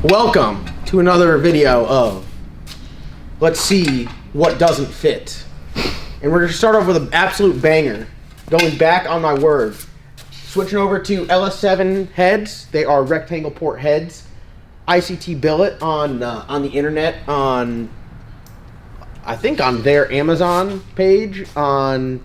Welcome to another video of Let's See What Doesn't Fit. And we're going to start off with an absolute banger. Going back on my word. Switching over to LS7 heads. They are rectangle port heads. ICT billet on the internet, on I think on their Amazon page, on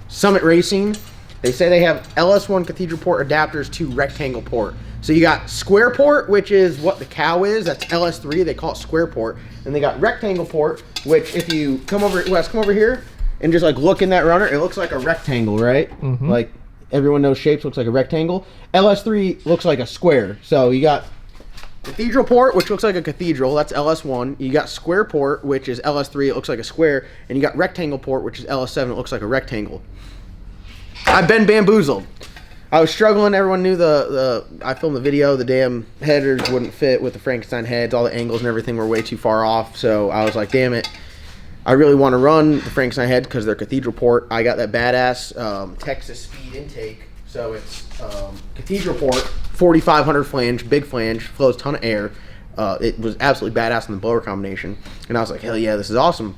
Summit Racing. They say they have LS1 cathedral port adapters to rectangle port. So you got square port, which is what the cow is. That's LS3. They call it square port. And they got rectangle port, which if you come over, Wes, come over here and just like look in that runner, it looks like a rectangle, right? Mm-hmm. Like everyone knows shapes looks like a rectangle. LS3 looks like a square. So you got cathedral port, which looks like a cathedral. That's LS1. You got square port, which is LS3. It looks like a square. And you got rectangle port, which is LS7. It looks like a rectangle. I've been bamboozled. I was struggling. Everyone knew I filmed the video. The damn headers wouldn't fit with the Frankenstein heads. All the angles and everything were way too far off. So I was like, damn it. I really want to run the Frankenstein head because they're cathedral port. I got that badass Texas speed intake. So it's cathedral port, 4,500 flange, big flange, flows a ton of air. It was absolutely badass in the blower combination. And I was like, hell yeah, this is awesome.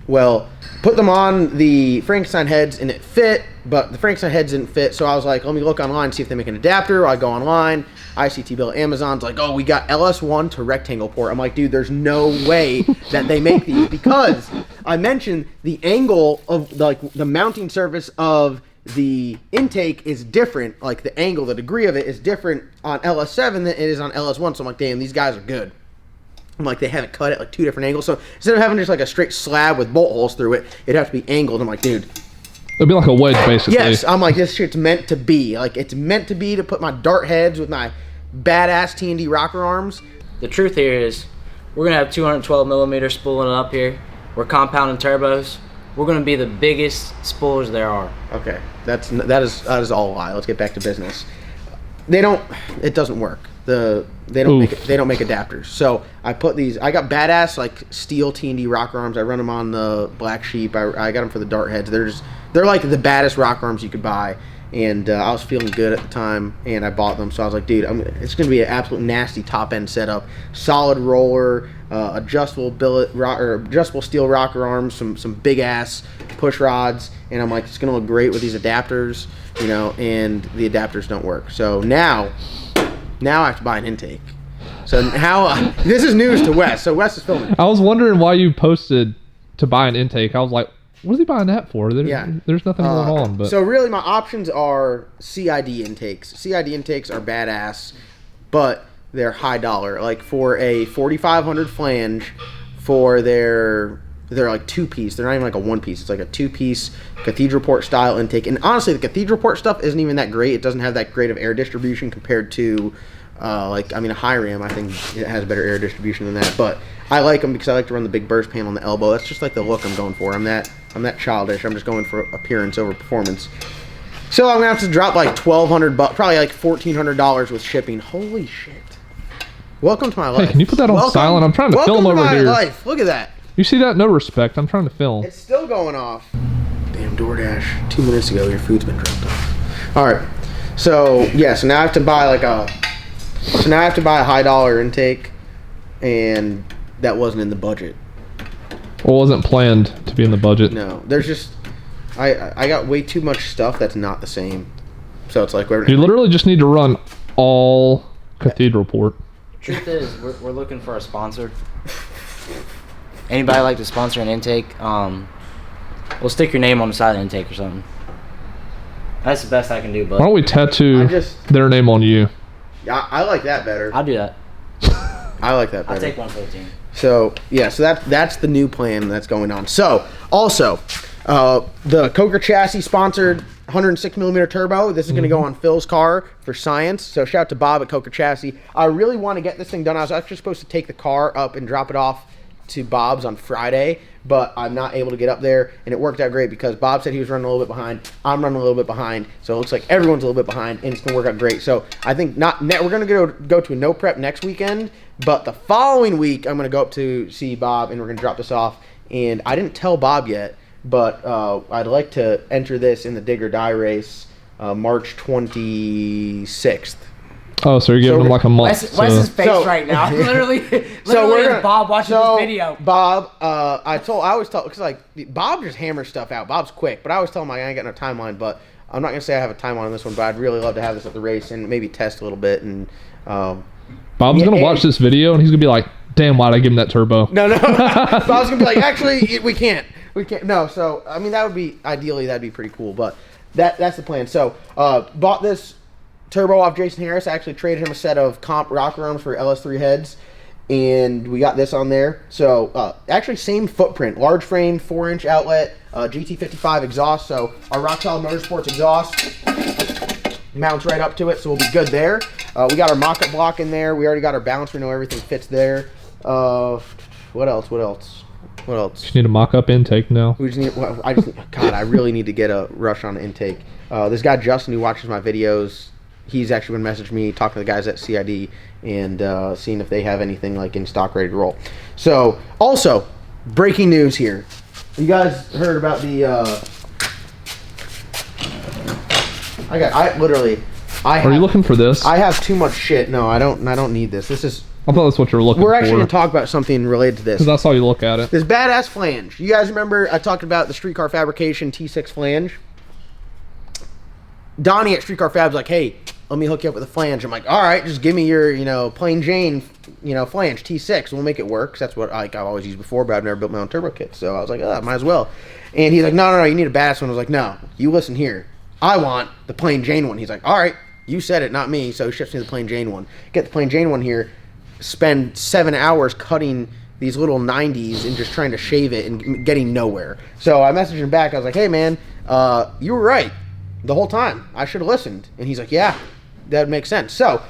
Well, put them on the Frankenstein heads and it fit, but the Frankenstein heads didn't fit. So I was like, let me look online and see if they make an adapter. I go online, ICT bill, Amazon's like, oh, we got LS1 to rectangle port. I'm like, dude, there's no way that they make these because I mentioned the angle of the mounting surface of the intake is different. Like the angle, the degree of it is different on LS7 than it is on LS1. So I'm like, damn, these guys are good. I'm like, they haven't cut it like two different angles. So instead of having just like a straight slab with bolt holes through it, it'd have to be angled. I'm like, dude. It'd be like a wedge, basically. Yes, I'm like, this shit's meant to be. Like, it's meant to be to put my dart heads with my badass T&D rocker arms. The truth here is, we're going to have 212 millimeter spooling it up here. We're compounding turbos. We're going to be the biggest spoolers there are. Okay, that is all a lie. Let's get back to business. It doesn't work. They don't make adapters. So I put these. I got badass like steel T&D rocker arms. I run them on the Black Sheep. I got them for the dart heads. They're like the baddest rocker arms you could buy. And I was feeling good at the time, and I bought them. So I was like, dude, it's going to be an absolute nasty top end setup. Solid roller, adjustable billet or adjustable steel rocker arms, some big ass push rods, and I'm like, it's going to look great with these adapters, you know. And the adapters don't work. So now I have to buy an intake. So how this is news to Wes. So Wes is filming. I was wondering why you posted to buy an intake. I was like, what is he buying that for? There's nothing going on. But so really, my options are CID intakes. CID intakes are badass, but they're high dollar. Like for a 4,500 flange, for they're like two piece. They're not even like a one piece. It's like a two piece cathedral port style intake. And honestly, the cathedral port stuff isn't even that great. It doesn't have that great of air distribution compared to a Hyram. I think it has better air distribution than that. But I like them because I like to run the big burst panel on the elbow. That's just like the look I'm going for. I'm that childish. I'm just going for appearance over performance. So I'm gonna have to drop like $1,200, probably like $1,400 with shipping. Holy shit! Welcome to my life. Hey, can you put that on silent? I'm trying to film over here. Life. Look at that. You see that? No respect. I'm trying to film. It's still going off. Damn DoorDash. 2 minutes ago, your food's been dropped off. All right. So yeah. So now I have to buy a high dollar intake, and that wasn't in the budget. Well, it wasn't planned to be in the budget. No, there's just I got way too much stuff that's not the same. So it's like you literally just need to run all cathedral port. Truth is, we're looking for a sponsor. Anybody like to sponsor an intake? We'll stick your name on the side of the intake or something. That's the best I can do, bud. Why don't we tattoo their name on you? Yeah, I like that better. I'll do that. I like that better. I'll take 115. So yeah, so that's the new plan that's going on. So also, the Coker chassis sponsored 106 millimeter turbo. This is going to go on Phil's car for science. So shout out to Bob at Coker Chassis. I really want to get this thing done. I was actually supposed to take the car up and drop it off to Bob's on Friday, but I'm not able to get up there, and it worked out great because Bob said he was running a little bit behind. I'm running a little bit behind, so it looks like everyone's a little bit behind, and it's gonna work out great. So I think we're gonna go to a no prep next weekend, but the following week I'm gonna go up to see Bob, and we're gonna drop this off. And I didn't tell Bob yet, but I'd like to enter this in the Dig or Die race March 26th. Oh, so you're giving him like a month. Wes's face right now. literally as Bob watches this video. Bob, I always tell, because like Bob just hammers stuff out. Bob's quick, but I always tell him I ain't got no timeline. But I'm not gonna say I have a timeline on this one. But I'd really love to have this at the race and maybe test a little bit. And Bob's gonna watch this video and he's gonna be like, "Damn, why'd I give him that turbo?" No. Bob's gonna be like, "Actually, we can't. No." So I mean, that would be ideally that'd be pretty cool. But that's the plan. So bought this turbo off Jason Harris. I actually traded him a set of comp rocker arms for LS3 heads, and we got this on there. So actually same footprint, large frame, 4-inch outlet, GT55 exhaust. So our Rock Solid Motorsports exhaust mounts right up to it, so we'll be good there. We got our mock-up block in there. We already got our balance. We know everything fits there. What else? Just need a mock-up intake now. We just need. Well, God, I really need to get a rush on the intake. This guy Justin who watches my videos, he's actually been messaging me, talking to the guys at CID, and seeing if they have anything like in stock ready to roll. So, also, breaking news here. You guys heard about the? Are you looking for this? I have too much shit. No, I don't need this. This is. I thought that's what you were looking for. We're actually going to talk about something related to this. Because I saw you look at it. This badass flange. You guys remember I talked about the Streetcar Fabrication T6 flange? Donnie at Streetcar Fab's like, "Hey, let me hook you up with a flange." I'm like, "All right, just give me your, plain Jane, flange T6. We'll make it work." 'Cause that's what I've always used before, but I've never built my own turbo kit. So I was like, "Oh, might as well." And he's like, No, you need a badass one." I was like, "No, you listen here. I want the plain Jane one." He's like, "All right, you said it, not me." So he ships me the plain Jane one. Get the plain Jane one here. Spend 7 hours cutting these little 90s and just trying to shave it and getting nowhere. So I messaged him back. I was like, "Hey, man, you were right the whole time. I should have listened." And he's like, "Yeah, that would make sense." So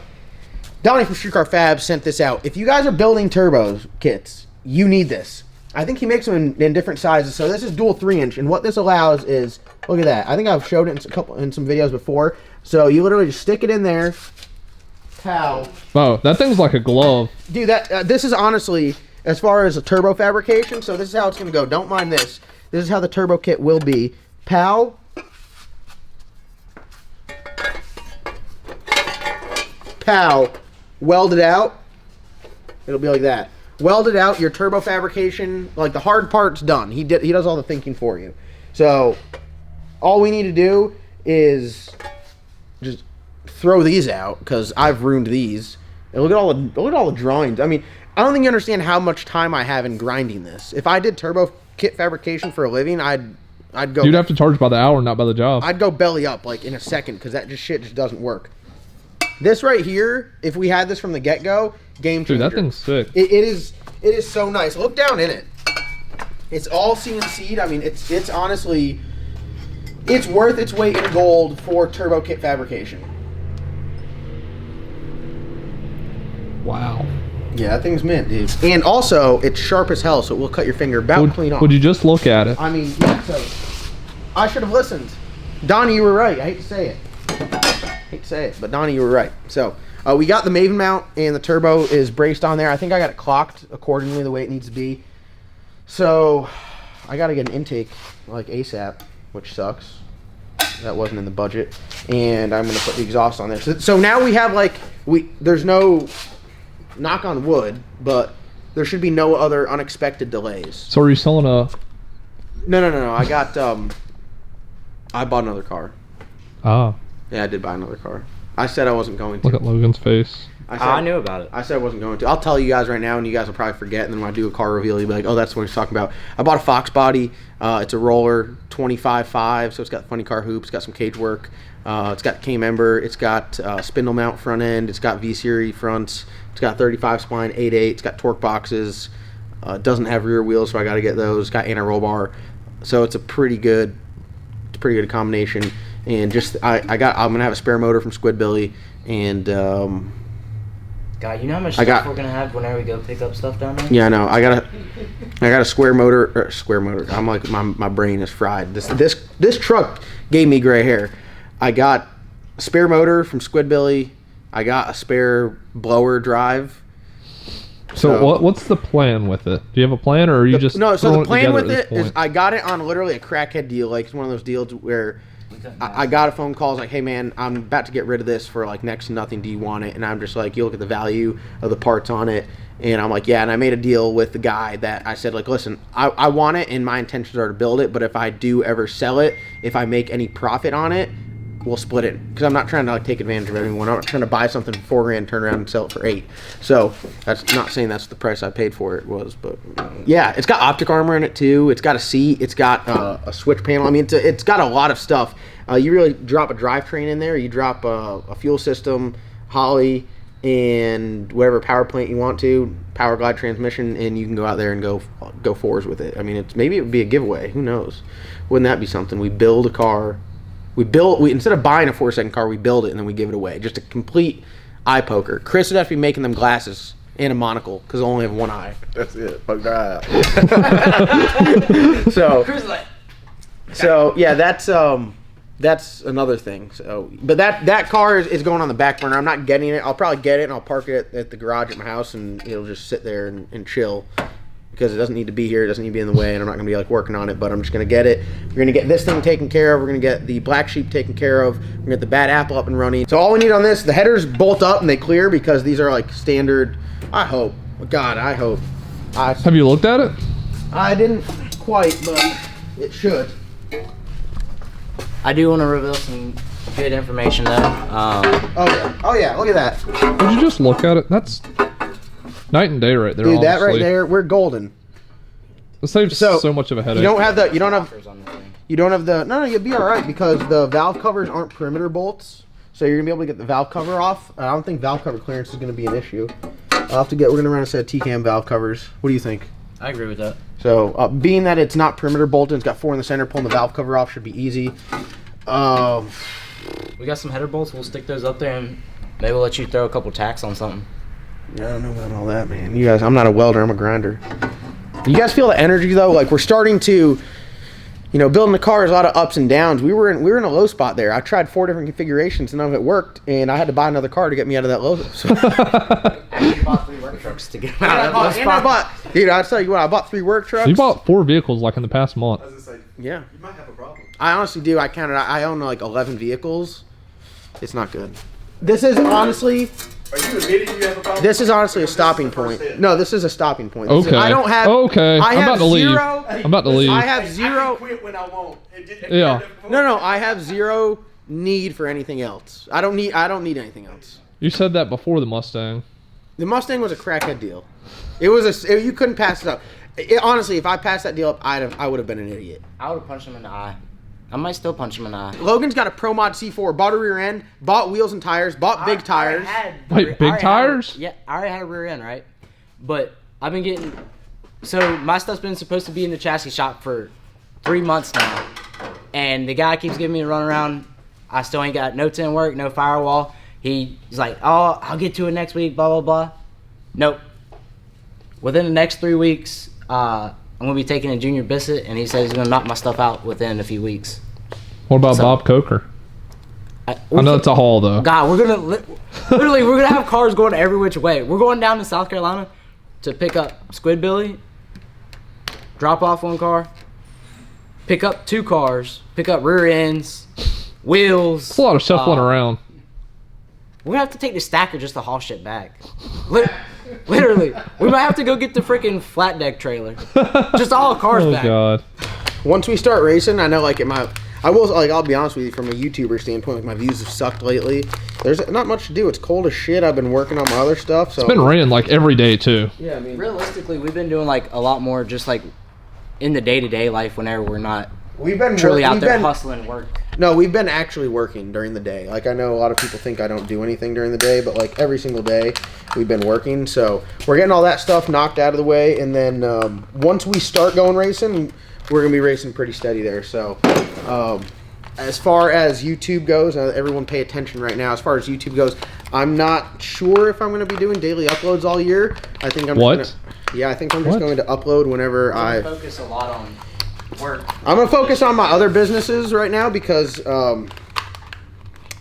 Donnie from Streetcar Fab sent this out. If you guys are building turbo kits, you need this. I think he makes them in different sizes. So this is dual 3-inch, and what this allows is, look at that. I think I've showed it in some videos before. So you literally just stick it in there. Pow. Oh, that thing's like a glove. Dude, this is honestly, as far as a turbo fabrication, so this is how it's going to go. Don't mind this. This is how the turbo kit will be. Pow. Pow. Weld it out. It'll be like that. Weld it out. Your turbo fabrication, like the hard part's done. He does all the thinking for you. So all we need to do is just throw these out, because I've ruined these. And look at all the drawings. I mean, I don't think you understand how much time I have in grinding this. If I did turbo kit fabrication for a living, I'd go. You'd have to charge by the hour, not by the job. I'd go belly up like in a second, because that shit just doesn't work. This right here, if we had this from the get-go, game changer. Dude, that thing's sick. It is so nice. Look down in it. It's all CNC'd. I mean, it's honestly, it's worth its weight in gold for turbo kit fabrication. Wow. Yeah, that thing's mint, dude. And also, it's sharp as hell, so it will cut your finger about clean off. Would you just look at it? I mean, yeah, so I should have listened. Donnie, you were right. I hate to say it, but Donnie, you were right. So we got the Maven mount, and the turbo is braced on there. I think I got it clocked accordingly the way it needs to be. So I got to get an intake like ASAP, which sucks. That wasn't in the budget. And I'm going to put the exhaust on there. So now we have there's no, knock on wood, but there should be no other unexpected delays. So are you selling a... No. I got, I bought another car. Ah. Yeah, I did buy another car. I said I wasn't going to. Look at Logan's face. I knew about it. I said I wasn't going to. I'll tell you guys right now, and you guys will probably forget, and then when I do a car reveal, you'll be like, "Oh, that's what he's talking about." I bought a Fox body. It's a roller 25.5, so it's got funny car hoops, it's got some cage work. It's got K-member. It's got spindle mount front end. It's got V-series fronts. It's got 35 spline, 8.8. It's got torque boxes. It doesn't have rear wheels, so I got to get those. It's got anti-roll bar. So it's a pretty good combination. And just I'm gonna have a spare motor from Squidbilly, and God, you know how much stuff we're gonna have whenever we go pick up stuff down there? Yeah, I know. I got a square motor. I'm like my brain is fried. This truck gave me gray hair. I got a spare motor from Squidbilly. I got a spare blower drive. So what's the plan with it? Do you have a plan, or are you just no? So the plan with it is I got it on literally a crackhead deal. Like it's one of those deals where I got a phone call. I was like, hey man, I'm about to get rid of this for like next to nothing. Do you want it? And I'm just like, you look at the value of the parts on it. And I'm like, yeah. And I made a deal with the guy that I said, like, listen, I want it and my intentions are to build it. But if I do ever sell it, if I make any profit on it, we'll split it. Because I'm not trying to like take advantage of anyone. I'm not trying to buy something for $4,000, turn around and sell it for $8,000. So that's not saying that's the price I paid for it was. But yeah, it's got optic armor in it too. It's got a seat. It's got a switch panel. I mean, it's got a lot of stuff. You really drop a drivetrain in there. You drop a fuel system, HOLLEY, and whatever power plant you want to, power glide transmission, and you can go out there and go fours with it. I mean, maybe it would be a giveaway. Who knows? Wouldn't that be something? We build a car. We instead of buying a 4-second car, we build it and then we give it away. Just a complete eye poker. Chris would have to be making them glasses and a monocle because I only have one eye. That's it. Fuck their eye out. So yeah, that's another thing. So, but that car is going on the back burner. I'm not getting it. I'll probably get it and I'll park it at the garage at my house and it'll just sit there and chill because it doesn't need to be here. It doesn't need to be in the way, and I'm not going to be like working on it. But I'm just going to get it. We're going to get this thing taken care of. We're going to get the black sheep taken care of. We're going to get the bad apple up and running. So all we need on this, the headers bolt up and they clear because these are like standard. I hope. God, I hope. Have you looked at it? I didn't quite, but it should. I do want to reveal some good information though. Oh yeah, look at that. Did you just look at it? That's night and day right there. Dude, honestly. that right there, we're golden. It saves so much of a headache. You don't have the. No, you'll be all right because the valve covers aren't perimeter bolts, so you're gonna be able to get the valve cover off. I don't think valve cover clearance is gonna be an issue. We're gonna run a set of TCAM valve covers. What do you think? I agree with that. So, being that it's not perimeter bolted, it's got 4 in the center, pulling the valve cover off should be easy. We got some header bolts. We'll stick those up there and maybe we'll let you throw a couple tacks on something. Yeah, I don't know about all that, man. You guys, I'm not a welder, I'm a grinder. You guys feel the energy though? Like we're starting to, building the car is a lot of ups and downs. We were in a low spot there. I tried 4 different configurations, and none of it worked, and I had to buy another car to get me out of that low. So. You bought 3 work trucks to get out of that spot. Dude, I'll tell you what, I bought 3 work trucks. You bought 4 vehicles like in the past month. I was just like, yeah. You might have a problem. I honestly do. I own like 11 vehicles. It's not good. This is honestly. Are you admitting you have a problem? This is honestly a stopping point. No, this is a stopping point. Okay. I don't have. Okay. I'm about to leave. I'm about to leave. I have zero. I can quit when I won't. Yeah. No, I have zero need for anything else. I don't need anything else. You said that before the Mustang. The Mustang was a crackhead deal. It was you couldn't pass it up. Honestly, if I passed that deal up, I would have been an idiot. I would have punched him in the eye. I might still punch him in the eye. Logan's got a Pro Mod C4, bought a rear end, bought wheels and tires, bought big tires. Wait, big tires? Yeah, I already had a rear end, right? But I've been getting... So my stuff's been supposed to be in the chassis shop for 3 months now. And the guy keeps giving me a run around. I still ain't got no tin work, no firewall. He's like, oh, I'll get to it next week, blah, blah, blah. Nope. Within the next 3 weeks, I'm going to be taking a Junior Bissett, and he says he's going to knock my stuff out within a few weeks. What about Bob Coker? I know it's a haul, though. God, we're going to... Literally, we're going to have cars going every which way. We're going down to South Carolina to pick up Squid Billy, drop off 1 car, pick up 2 cars, pick up rear ends, wheels. It's a lot of shuffling around. We're going to have to take the stacker just to haul shit back. Literally. We might have to go get the freaking flat deck trailer. Just all cars back. Oh, God. Once we start racing, I know, like, I'll be honest with you, from a YouTuber standpoint, like, my views have sucked lately. There's not much to do. It's cold as shit. I've been working on my other stuff, so. It's been raining, like, every day, too. Yeah, I mean. Realistically, we've been doing, like, a lot more just, like, in the day-to-day life whenever we're not truly out there hustling work. No, we've been actually working during the day. Like, I know a lot of people think I don't do anything during the day, but, like, every single day we've been working. So we're getting all that stuff knocked out of the way, and then once we start going racing, we're going to be racing pretty steady there. So as far as YouTube goes, everyone pay attention right now. As far as YouTube goes, I'm not sure if I'm going to be doing daily uploads all year. I think I'm just going to upload whenever I focus a lot on work. I'm going to focus on my other businesses right now because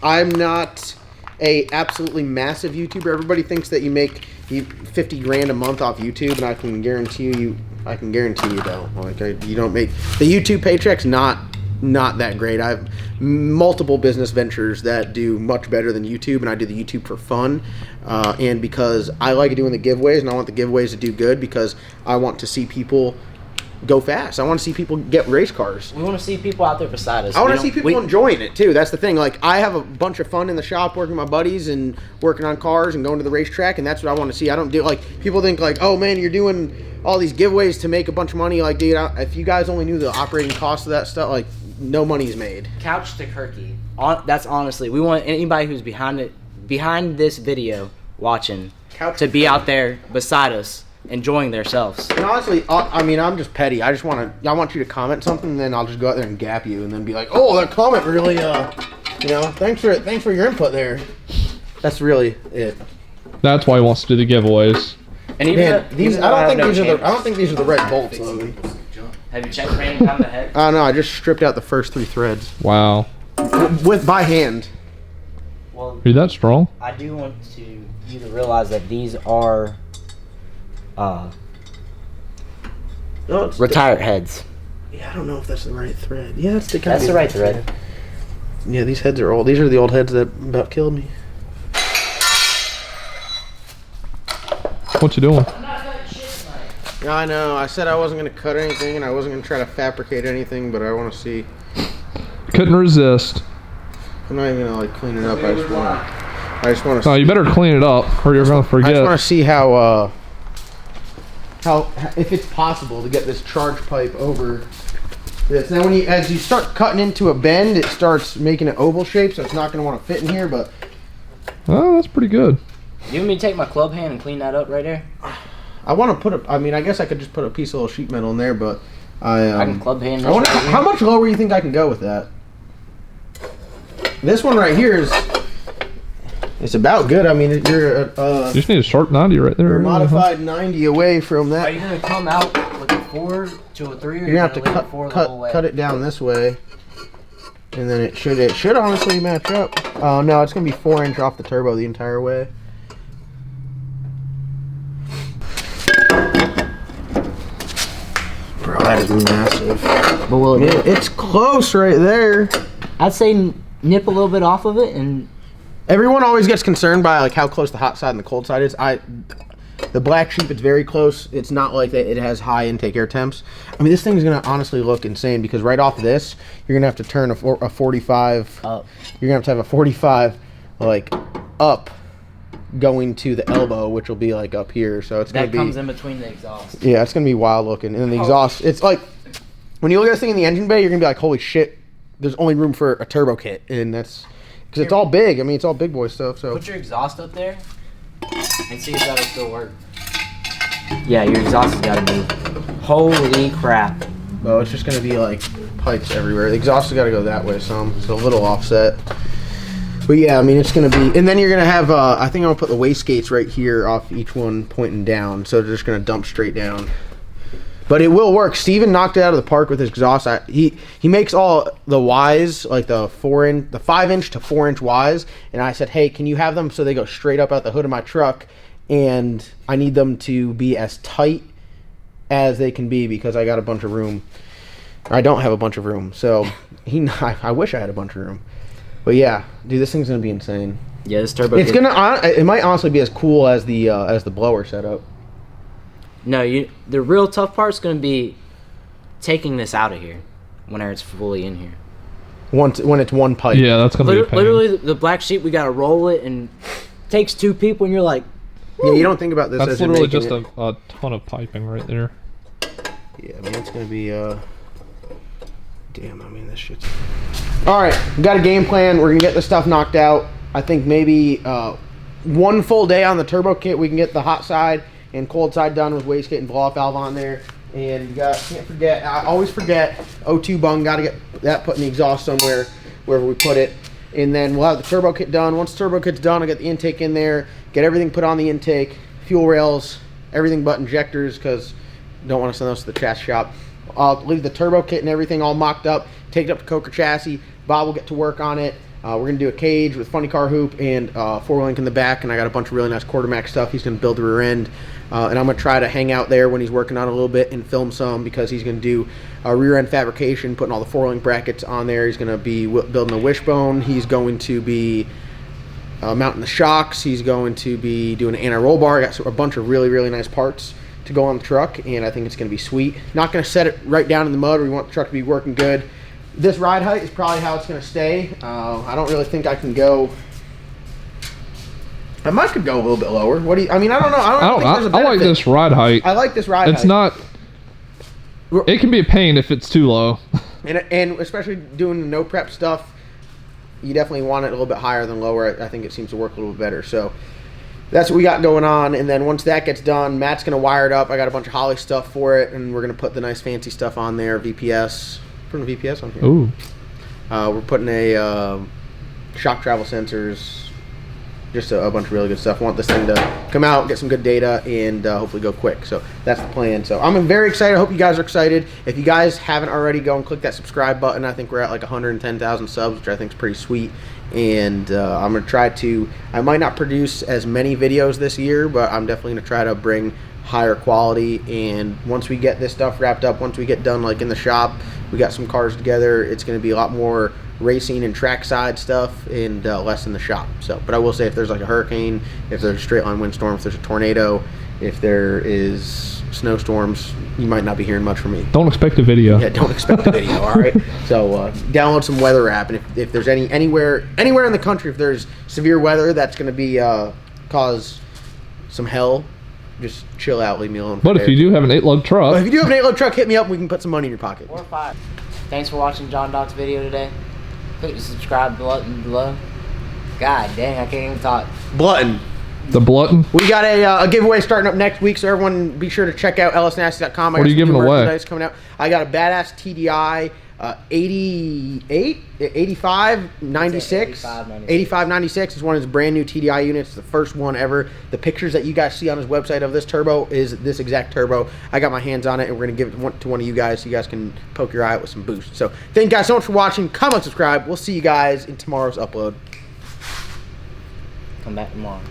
I'm not a absolutely massive YouTuber. Everybody thinks that you make 50 grand a month off YouTube, and I can guarantee you don't. Like, you don't make the YouTube paycheck's not not that great. I have multiple business ventures that do much better than YouTube, and I do the YouTube for fun, and because I like doing the giveaways, and I want the giveaways to do good because I want to see people go fast. I want to see people get race cars. We want to see people out there beside us. I want to see people enjoying it too. That's the thing. Like, I have a bunch of fun in the shop working with my buddies and working on cars and going to the racetrack, and that's what I want to see. I don't do, like, people think like, oh man, you're doing all these giveaways to make a bunch of money. Like, dude, if you guys only knew the operating cost of that stuff, like, no money's made. Couch to Kirky. That's honestly, we want anybody who's behind this video watching to be out there beside us, enjoying themselves. And honestly, I mean, I'm just petty. I want you to comment something, and then I'll just go out there and gap you, and then be like, "Oh, that comment really, thanks for your input there." That's really it. That's why he wants to do the giveaways. And even I don't think these are the right bolts, Logan. Have you checked raining down the head? Oh no, I just stripped out the first 3 threads. Wow. By hand. Well, are you that strong? I do want you to realize that these are retired heads. Yeah, I don't know if that's the right thread. Yeah, that's the right thread. Yeah, these heads are old. These are the old heads that about killed me. What you doing? I'm not cutting shit tonight. Yeah, I know. I said I wasn't going to cut anything, and I wasn't going to try to fabricate anything, but I want to see. Couldn't resist. I'm not even going to clean it up. I just want to. Oh, you better clean it up, or you're going to forget. I just want to see how if it's possible to get this charge pipe over this. Now, as you start cutting into a bend, it starts making an oval shape, so it's not going to want to fit in here. But oh, that's pretty good. You want me to take my club hand and clean that up right there? I want to I guess I could just put a piece of little sheet metal in there, but I can club hand. I wonder how much lower you think I can go with that. This one right here it's about good. I mean, you're you just need a sharp 90 right there. You're modified 90 away from that. Are you gonna come out with a 4 to a 3, or you're gonna have to cut it down this way, and then it should honestly match up. Oh no, it's gonna be 4-inch off the turbo the entire way. Bro, that is massive. But will it it's close right there. I'd say nip a little bit off of it, and everyone always gets concerned by like how close the hot side and the cold side is. The black sheep, it's very close. It's not like that. It has high intake air temps. I mean, this thing is gonna honestly look insane because right off this, you're gonna have to turn a 45 up. You're gonna have to have a 45 like up, going to the elbow, which will be like up here. So it's gonna be. That comes in between the exhaust. Yeah, it's gonna be wild looking, and then the exhaust. It's like when you look at this thing in the engine bay, you're gonna be like, holy shit! There's only room for a turbo kit, and that's because it's all big. I mean, it's all big boy stuff. So put your exhaust up there and see if that'll still work. Yeah, your exhaust has got to move. Holy crap! Well, it's just gonna be like pipes everywhere. The exhaust has got to go that way some. It's a little offset. But yeah, I mean, it's gonna be, and then you're gonna have. I think I'm gonna put the wastegates right here off each one pointing down, so they're just gonna dump straight down. But it will work. Steven knocked it out of the park with his exhaust. He makes all the Ys, like the 5-inch to 4-inch Ys, and I said, hey, can you have them so they go straight up out the hood of my truck? And I need them to be as tight as they can be because I got a bunch of room. I don't have a bunch of room, so I wish I had a bunch of room. But yeah, dude, this thing's gonna be insane. Yeah, this turbo. It might honestly be as cool as the blower setup. No, the real tough part's gonna be taking this out of here whenever it's fully in here. When it's one pipe. Yeah, that's gonna be a pain. Literally the black sheep. We gotta roll it, and it takes 2 people, and you're like, yeah, you don't think about this. That's as literally just a ton of piping right there. Yeah, I mean it's gonna be damn. I mean this shit's. All right, we got a game plan. We're gonna get this stuff knocked out. I think maybe 1 full day on the turbo kit. We can get the hot side and cold side done with wastegate and blow off valve on there. And can't forget, I always forget, O2 bung, got to get that put in the exhaust somewhere, wherever we put it. And then we'll have the turbo kit done. Once the turbo kit's done, I'll get the intake in there, get everything put on the intake, fuel rails, everything but injectors, because don't want to send those to the chassis shop. I'll leave the turbo kit and everything all mocked up, take it up to Coker Chassis. Bob will get to work on it. We're gonna do a cage with funny car hoop and 4-link in the back, and I got a bunch of really nice quarterback stuff. He's gonna build the rear end, and I'm gonna try to hang out there when he's working on it a little bit and film some, because he's gonna do rear end fabrication, putting all the 4-link brackets on there. He's gonna be building a wishbone. He's going to be mounting the shocks. He's going to be doing an anti-roll bar. I got a bunch of really nice parts to go on the truck, and I think it's going to be sweet. Not going to set it right down in the mud. We want the truck to be working good. This ride height is probably how it's going to stay. I don't really think I can go. I might could go a little bit lower. What do you? I mean, I don't know. I like this ride height. I like this ride height. It's not. It can be a pain if it's too low. And especially doing the no prep stuff, you definitely want it a little bit higher than lower. I think it seems to work a little bit better. So that's what we got going on. And then once that gets done, Matt's going to wire it up. I got a bunch of HOLLEY stuff for it, and we're going to put the nice fancy stuff on there. VPS. Putting a VPS on here. Ooh. We're putting a shock travel sensors. Just a bunch of really good stuff. I want this thing to come out, get some good data, and hopefully go quick. So that's the plan. So I'm very excited. I hope you guys are excited. If you guys haven't already, go and click that subscribe button. I think we're at like 110,000 subs, which I think is pretty sweet. And I'm going to try to, I might not produce as many videos this year, but I'm definitely going to try to bring higher quality. And once we get this stuff wrapped up, once we get done like in the shop, we got some cars together, it's going to be a lot more racing and trackside stuff and less in the shop. So, but I will say, if there's like a hurricane, if there's a straight line windstorm, if there's a tornado, if there is snowstorms, you might not be hearing much from me. Don't expect a video. Yeah, don't expect a video. All right. So download some weather app, and if there's anywhere in the country, if there's severe weather that's going to be cause some hell, just chill out, leave me alone. But if you do have an 8-lug truck, hit me up. And we can put some money in your pocket. 4 or 5. Thanks for watching John Doc's video today. Click the subscribe button below. God dang, I can't even talk. Button. The button. We got a giveaway starting up next week, so everyone be sure to check out lsnasty.com. What are you giving away? Coming out. I got a badass TDI 85 96. 85 96 is one of his brand new TDI units, the first one ever. The pictures that you guys see on his website of this turbo is this exact turbo. I got my hands on it, and we're gonna give it to one of you guys so you guys can poke your eye out with some boost. So thank you guys so much for watching. Comment, subscribe. We'll see you guys in tomorrow's upload. Come back tomorrow.